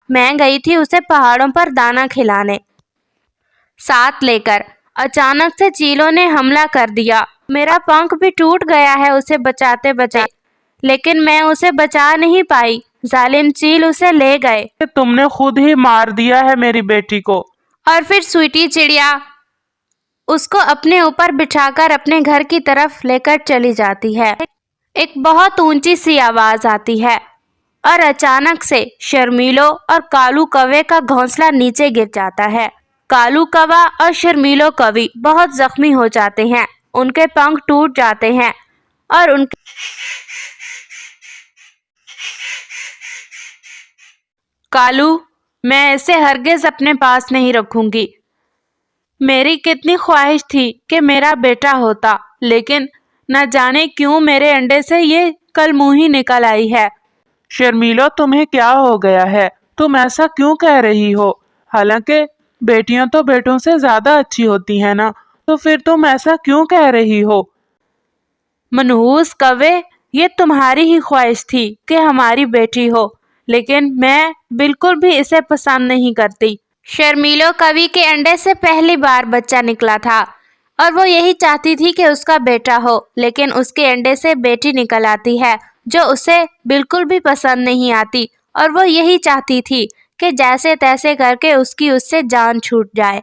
मैं गई थी उसे पहाड़ों पर दाना खिलाने, साथ लेकर। अचानक से चीलों ने हमला कर दिया। मेरा पंख भी टूट गया है उसे बचाते बचाते, लेकिन मैं उसे बचा नहीं पाई। जालिम चील उसे ले गए। तुमने खुद ही मार दिया है मेरी बेटी को। और फिर स्वीटी चिड़िया उसको अपने ऊपर बिठाकर अपने घर की तरफ लेकर चली जाती है। एक बहुत ऊंची सी आवाज आती है और अचानक से शर्मीलो और कालू कौवे का घोंसला नीचे गिर जाता है। कालू कौवा और शर्मीलो कवि बहुत जख्मी हो जाते हैं, उनके पंख टूट जाते हैं और उनके कालू, मैं इसे हरगिज अपने पास नहीं रखूंगी। मेरी कितनी ख्वाहिश थी कि मेरा बेटा होता, लेकिन न जाने क्यों मेरे अंडे से ये कल मुंह निकल आई है। शर्मीलो, तुम्हें क्या हो गया है? तुम ऐसा क्यों कह रही हो? हालांकि बेटियां तो बेटों से ज्यादा अच्छी होती हैं ना, तो फिर तुम ऐसा क्यों कह रही हो? मनहूस कौवे, ये तुम्हारी ही ख्वाहिश थी कि हमारी बेटी हो, लेकिन मैं बिल्कुल भी इसे पसंद नहीं करती। शर्मीलो कवि के अंडे से पहली बार बच्चा निकला था और वो यही चाहती थी कि उसका बेटा हो, लेकिन उसके अंडे से बेटी निकल आती है जो उसे बिल्कुल भी पसंद नहीं आती, और वो यही चाहती थी कि जैसे तैसे करके उसकी उससे जान छूट जाए।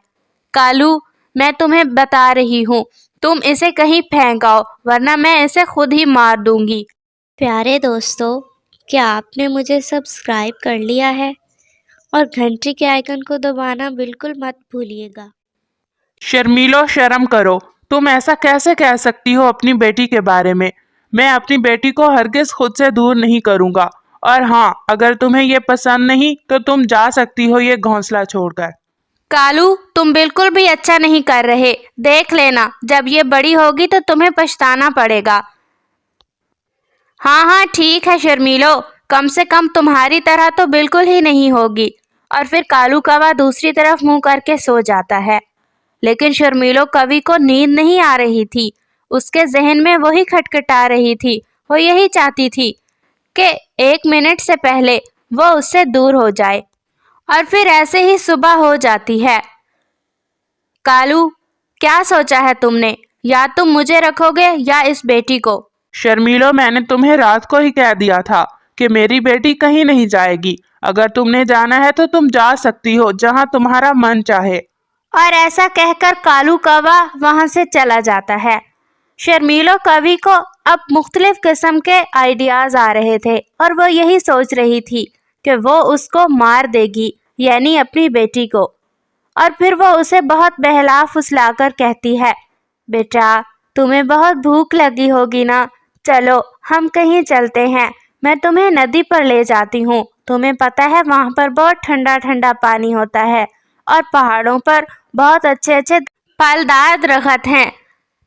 कालू, मैं तुम्हें बता रही हूँ, तुम इसे कहीं फेंक आओ, वरना मैं इसे खुद ही मार दूंगी। प्यारे दोस्तों, क्या आपने मुझे सब्सक्राइब कर लिया है? और घंटी के आइकन को दबाना बिल्कुल मत भूलिएगा। शर्मीलो, शर्म करो। तुम ऐसा कैसे कह सकती हो अपनी बेटी के बारे में? मैं अपनी बेटी को हरगिज खुद से दूर नहीं करूंगा। और हाँ, अगर तुम्हें ये पसंद नहीं तो तुम जा सकती हो ये घोंसला छोड़कर। कालू, तुम बिल्कुल भी अच्छा नहीं कर रहे। देख लेना, जब ये बड़ी होगी तो तुम्हें पछताना पड़ेगा। हाँ हाँ ठीक है शर्मीलो, कम से कम तुम्हारी तरह तो बिल्कुल ही नहीं होगी। और फिर कालू कौवा दूसरी तरफ मुंह करके सो जाता है। लेकिन शर्मीलो कवि को नींद नहीं आ रही थी। उसके जहन में वही खटखटा रही थी। वो यही चाहती थी कि 1 मिनट से पहले वो उससे दूर हो जाए। और फिर ऐसे ही सुबह हो जाती है। कालू, क्या सोचा है तुमने? या तुम मुझे रखोगे या इस बेटी को? शर्मीलो, मैंने तुम्हें रात को ही कह दिया था कि मेरी बेटी कहीं नहीं जाएगी। अगर तुमने जाना है तो तुम जा सकती हो जहां तुम्हारा मन चाहे। और ऐसा कहकर कालू कौवा वहां से चला जाता है। शर्मीलो कवि को अब मुख्तलिफ किस्म के आइडियाज आ रहे थे और वो यही सोच रही थी कि वो उसको मार देगी, यानी अपनी बेटी को। और फिर वो उसे बहुत बहला फुसला कर कहती है, बेटा, तुम्हें बहुत भूख लगी होगी ना, चलो हम कहीं चलते हैं, मैं तुम्हें नदी पर ले जाती हूँ। तुम्हें पता है वहाँ पर बहुत ठंडा ठंडा पानी होता है और पहाड़ों पर बहुत अच्छे अच्छे फलदार दरख्त हैं।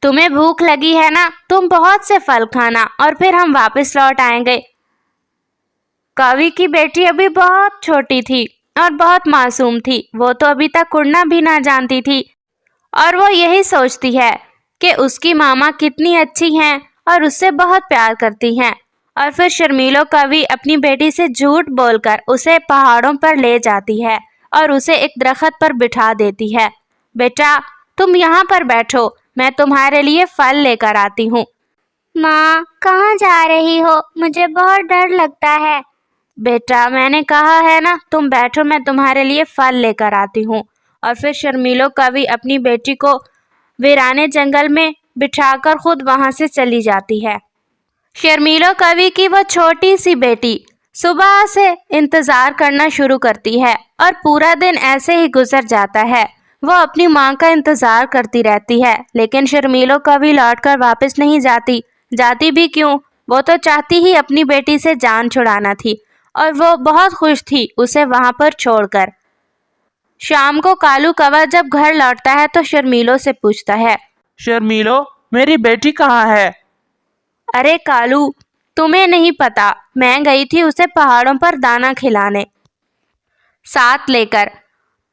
तुम्हें भूख लगी है ना, तुम बहुत से फल खाना और फिर हम वापस लौट आएंगे। कवि की बेटी अभी बहुत छोटी थी और बहुत मासूम थी। वो तो अभी तक उड़ना भी ना जानती थी और वो यही सोचती है कि उसकी मामा कितनी अच्छी हैं और उससे बहुत प्यार करती हैं। और फिर शर्मीलो कवि अपनी बेटी से झूठ बोलकर उसे पहाड़ों पर ले जाती है और उसे एक दरख्त पर बिठा देती है। बेटा, तुम यहाँ पर बैठो, मैं तुम्हारे लिए फल लेकर आती हूँ। माँ, कहाँ जा रही हो? मुझे बहुत डर लगता है। बेटा, मैंने कहा है ना, तुम बैठो, मैं तुम्हारे लिए फल लेकर आती हूँ। और फिर शर्मीलो कवि अपनी बेटी को वीराने जंगल में बिठाकर खुद वहां से चली जाती है। शर्मीलो कवि की वो छोटी सी बेटी सुबह से इंतजार करना शुरू करती है और पूरा दिन ऐसे ही गुजर जाता है। वो अपनी माँ का इंतजार करती रहती है, लेकिन शर्मीलो कवि लौटकर वापस नहीं जाती। जाती भी क्यों? वो तो चाहती ही अपनी बेटी से जान छुड़ाना थी और वो बहुत खुश थी उसे वहां पर छोड़कर। शाम को कालू कौवा जब घर लौटता है तो शर्मीलो से पूछता है, शर्मीलो, मेरी बेटी कहाँ है? अरे कालू, तुम्हें नहीं पता, मैं गई थी उसे पहाड़ों पर दाना खिलाने, साथ लेकर।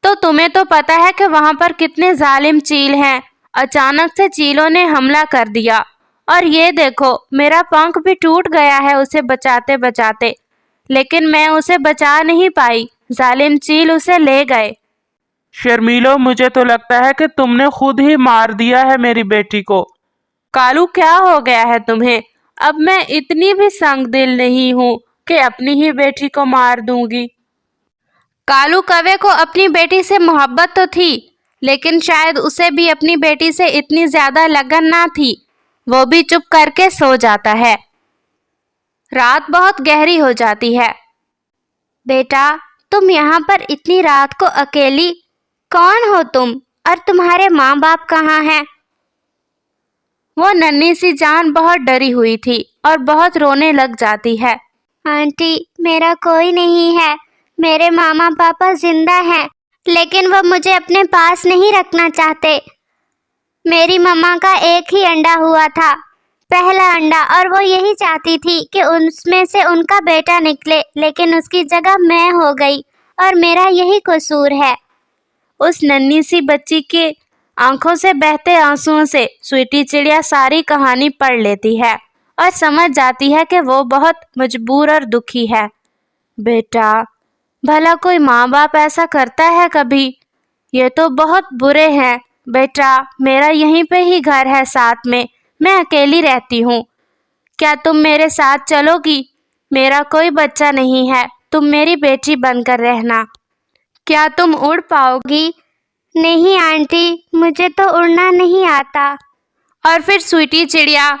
तो तुम्हें तो पता है कि वहां पर कितने जालिम चील हैं। अचानक से चीलों ने हमला कर दिया और ये देखो, मेरा पंख भी टूट गया है उसे बचाते बचाते, लेकिन मैं उसे बचा नहीं पाई। जालिम चील उसे ले गए। शर्मीलो, मुझे तो लगता है कि तुमने खुद ही मार दिया है मेरी बेटी को। कालू, क्या हो गया है तुम्हें? अब मैं इतनी भी संग दिल नहीं हूँ कि अपनी ही बेटी को मार दूंगी। कालू कौवे को अपनी बेटी से मोहब्बत तो थी, लेकिन शायद उसे भी अपनी बेटी से इतनी ज्यादा लगन ना थी। वो भी चुप करके सो जाता है। रात बहुत गहरी हो जाती है। बेटा, तुम यहाँ पर इतनी रात को अकेली? कौन हो तुम और तुम्हारे माँ बाप कहाँ हैं? वो नन्ही सी जान बहुत डरी हुई थी और बहुत रोने लग जाती है। आंटी, मेरा कोई नहीं है। मेरे मामा पापा जिंदा हैं, लेकिन वो मुझे अपने पास नहीं रखना चाहते। मेरी मम्मा का एक ही अंडा हुआ था, पहला अंडा, और वो यही चाहती थी कि उसमें से उनका बेटा निकले, लेकिन उसकी जगह मैं हो गई और मेरा यही कसूर है। उस नन्ही सी बच्ची की आंखों से बहते आंसुओं से स्वीटी चिड़िया सारी कहानी पढ़ लेती है और समझ जाती है कि वो बहुत मजबूर और दुखी है। बेटा, भला कोई माँ बाप ऐसा करता है कभी? ये तो बहुत बुरे हैं। बेटा, मेरा यहीं पे ही घर है साथ में, मैं अकेली रहती हूँ। क्या तुम मेरे साथ चलोगी? मेरा कोई बच्चा नहीं है, तुम मेरी बेटी बनकर रहना। क्या तुम उड़ पाओगी? नहीं आंटी, मुझे तो उड़ना नहीं आता। और फिर स्वीटी चिड़िया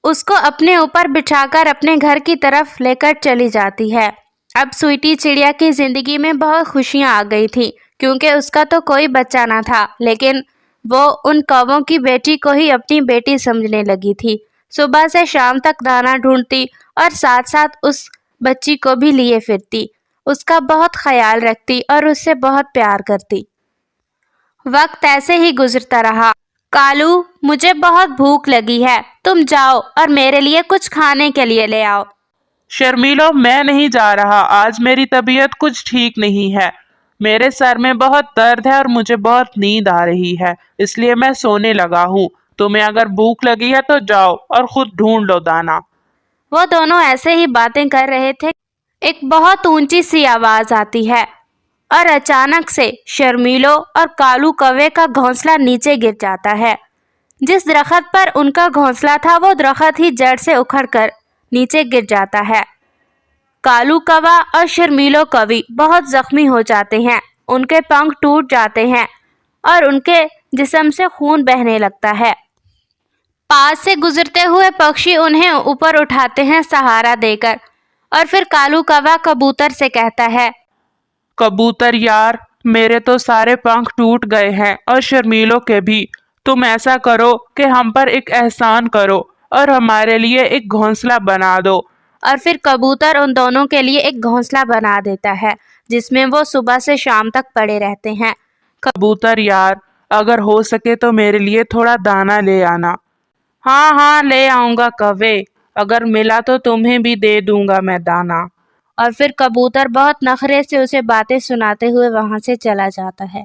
उसको अपने ऊपर बिठाकर अपने घर की तरफ लेकर चली जाती है। अब स्वीटी चिड़िया की जिंदगी में बहुत खुशियां आ गई थी, क्योंकि उसका तो कोई बच्चा ना था, लेकिन वो उन कौवों की बेटी को ही अपनी बेटी समझने लगी थी। सुबह से शाम तक दाना ढूंढती और साथ साथ उस बच्ची को भी लिए फिरती, उसका बहुत ख्याल रखती और उससे बहुत प्यार करती। वक्त ऐसे ही गुजरता रहा। कालू, मुझे बहुत भूख लगी है, तुम जाओ और मेरे लिए कुछ खाने के लिए ले आओ। शर्मीलो, मैं नहीं जा रहा, आज मेरी तबीयत कुछ ठीक नहीं है। मेरे सर में बहुत दर्द है और मुझे बहुत नींद आ रही है, इसलिए मैं सोने लगा हूँ। तुम्हें अगर भूख लगी है तो जाओ और खुद ढूंढ लो दाना। वो दोनों ऐसे ही बातें कर रहे थे, एक बहुत ऊंची सी आवाज आती है और अचानक से शर्मीलो और कालू कौवे का घोंसला नीचे गिर जाता है। जिस दरख्त पर उनका घोंसला था वो दरख्त ही जड़ से उखड़कर नीचे गिर जाता है। कालू कौवा और शर्मीलो कौवी बहुत जख्मी हो जाते हैं, उनके पंख टूट जाते हैं और उनके जिस्म से खून बहने लगता है। पास से गुजरते हुए पक्षी उन्हें ऊपर उठाते हैं सहारा देकर, और फिर कालू कौवा कबूतर से कहता है, कबूतर यार, मेरे तो सारे पंख टूट गए हैं और शर्मीलो के भी। तुम ऐसा करो कि हम पर एक एहसान करो और हमारे लिए एक घोंसला बना दो। और फिर कबूतर उन दोनों के लिए एक घोंसला बना देता है, जिसमें वो सुबह से शाम तक पड़े रहते हैं। कबूतर यार, अगर हो सके तो मेरे लिए थोड़ा दाना ले आना। हाँ हाँ, ले आऊंगा कौवे, अगर मिला तो तुम्हें भी दे दूंगा मैं दाना। और फिर कबूतर बहुत नखरे से उसे बातें सुनाते हुए वहां से चला जाता है।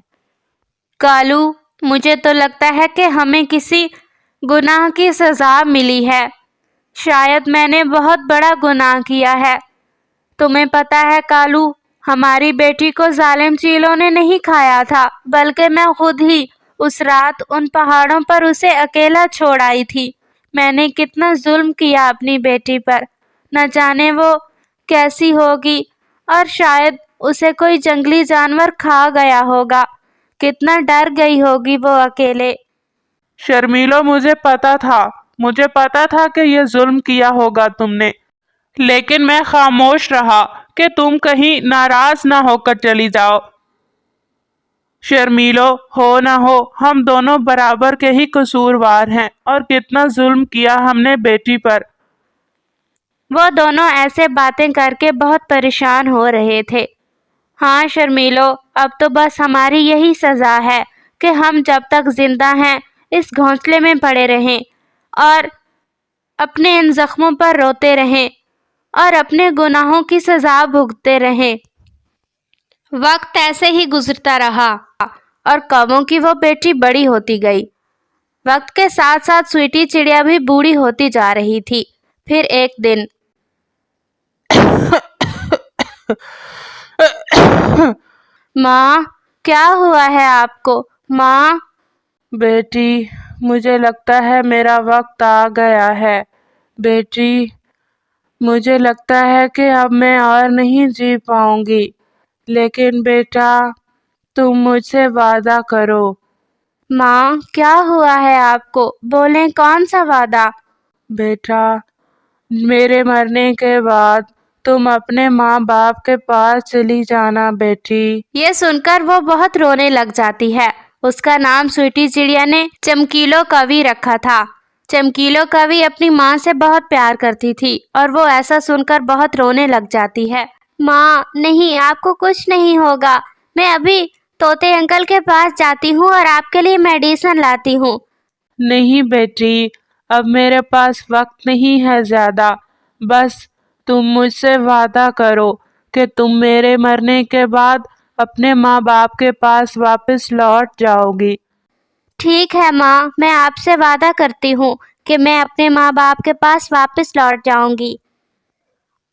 कालू, मुझे तो लगता है कि हमें किसी गुनाह की सजा मिली है। शायद मैंने बहुत बड़ा गुनाह किया है। तुम्हें पता है कालू, हमारी बेटी को जालिम चीलों ने नहीं खाया था, बल्कि मैं खुद ही उस रात उन पहाड़ों पर उसे अकेला छोड़ आई थी। मैंने कितना जुल्म किया अपनी बेटी पर। न जाने वो कैसी होगी, और शायद उसे कोई जंगली जानवर खा गया होगा। कितना डर गई होगी वो अकेले। शर्मीलो, मुझे पता था कि ये जुल्म किया होगा तुमने, लेकिन मैं खामोश रहा कि तुम कहीं नाराज ना होकर चली जाओ। शर्मीलो, हो ना हो, हम दोनों बराबर के ही कसूरवार हैं और कितना जुल्म किया हमने बेटी पर। वो दोनों ऐसे बातें करके बहुत परेशान हो रहे थे। हाँ शर्मीलो, अब तो बस हमारी यही सज़ा है कि हम जब तक जिंदा हैं इस घोंसले में पड़े रहें और अपने इन जख्मों पर रोते रहें और अपने गुनाहों की सज़ा भुगतते रहें। वक्त ऐसे ही गुजरता रहा और कौवों की वो बेटी बड़ी होती गई। वक्त के साथ साथ स्वीटी चिड़िया भी बूढ़ी होती जा रही थी। फिर एक दिन माँ, क्या हुआ है आपको? माँ। बेटी, मुझे लगता है मेरा वक्त आ गया है। बेटी, मुझे लगता है कि अब मैं और नहीं जी पाऊंगी, लेकिन बेटा तुम मुझसे वादा करो। माँ, क्या हुआ है आपको? बोलें, कौन सा वादा? बेटा, मेरे मरने के बाद तुम अपने माँ बाप के पास चली जाना बेटी। ये सुनकर वो बहुत रोने लग जाती है। उसका नाम स्वीटी चिड़िया ने चमकीलो कवि रखा था। चमकीलो कवि अपनी माँ से बहुत प्यार करती थी और वो ऐसा सुनकर बहुत रोने लग जाती है। माँ, नहीं, आपको कुछ नहीं होगा। मैं अभी तोते अंकल के पास जाती हूँ और आपके लिए मेडिसिन लाती हूँ। नहीं बेटी, अब मेरे पास वक्त नहीं है ज्यादा। बस तुम मुझसे वादा करो कि तुम मेरे मरने के बाद अपने माँ बाप के पास वापस लौट जाओगी। ठीक है माँ, मैं आपसे वादा करती हूँ कि मैं अपने माँ बाप के पास वापस लौट जाऊंगी।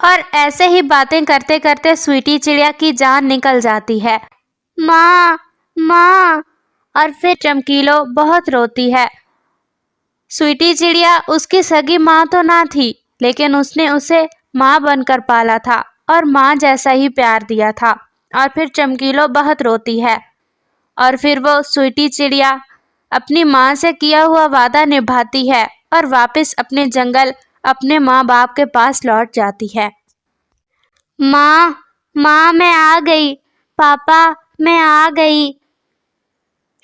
और ऐसे ही बातें करते करते स्वीटी चिड़िया की जान निकल जाती है। माँ, माँ। और फिर चमकीलो बहुत रोती है। स्वीटी चिड़िया उसकी सगी माँ तो ना थी, लेकिन उसने उसे माँ बनकर पाला था और माँ जैसा ही प्यार दिया था। और फिर चमकीलो बहुत रोती है और फिर वो स्वीटी चिड़िया अपनी माँ से किया हुआ वादा निभाती है और वापस अपने जंगल अपने माँ बाप के पास लौट जाती है। माँ, माँ, मैं आ गई। पापा, मैं आ गई।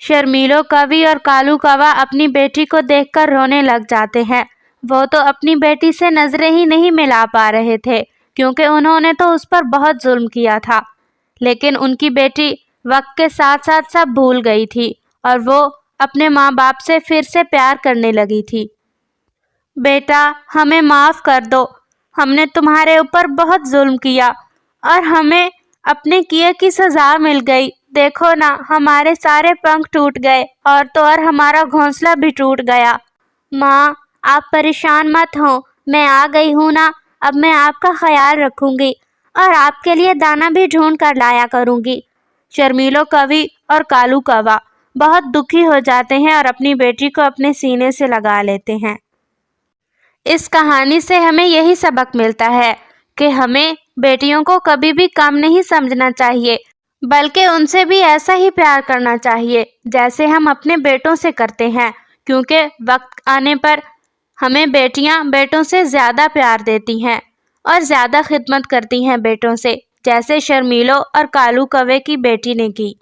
शर्मीलो कवि और कालू कौवा अपनी बेटी को देखकर रोने लग जाते हैं। वो तो अपनी बेटी से नजरें ही नहीं मिला पा रहे थे, क्योंकि उन्होंने तो उस पर बहुत जुल्म किया था। लेकिन उनकी बेटी वक्त के साथ साथ सब भूल गई थी और वो अपने माँ बाप से फिर से प्यार करने लगी थी। बेटा, हमें माफ कर दो। हमने तुम्हारे ऊपर बहुत जुल्म किया और हमें अपने किए की सजा मिल गई। देखो ना, हमारे सारे पंख टूट गए और तो और हमारा घोंसला भी टूट गया। माँ, आप परेशान मत हो, मैं आ गई हूँ ना। अब मैं आपका ख्याल रखूंगी और आपके लिए दाना भी ढूंढ कर लाया करूंगी। शर्मीलो कवि और कालू कौवा बहुत दुखी हो जाते हैं और अपनी बेटी को अपने सीने से लगा लेते हैं। इस कहानी से हमें यही सबक मिलता है कि हमें बेटियों को कभी भी कम नहीं समझना चाहिए, बल्कि उनसे भी ऐसा ही प्यार करना चाहिए जैसे हम अपने बेटों से करते हैं, क्योंकि वक्त आने पर हमें बेटियां बेटों से ज़्यादा प्यार देती हैं और ज़्यादा खिदमत करती हैं बेटों से, जैसे शर्मीलो और कालू कौवे की बेटी ने की।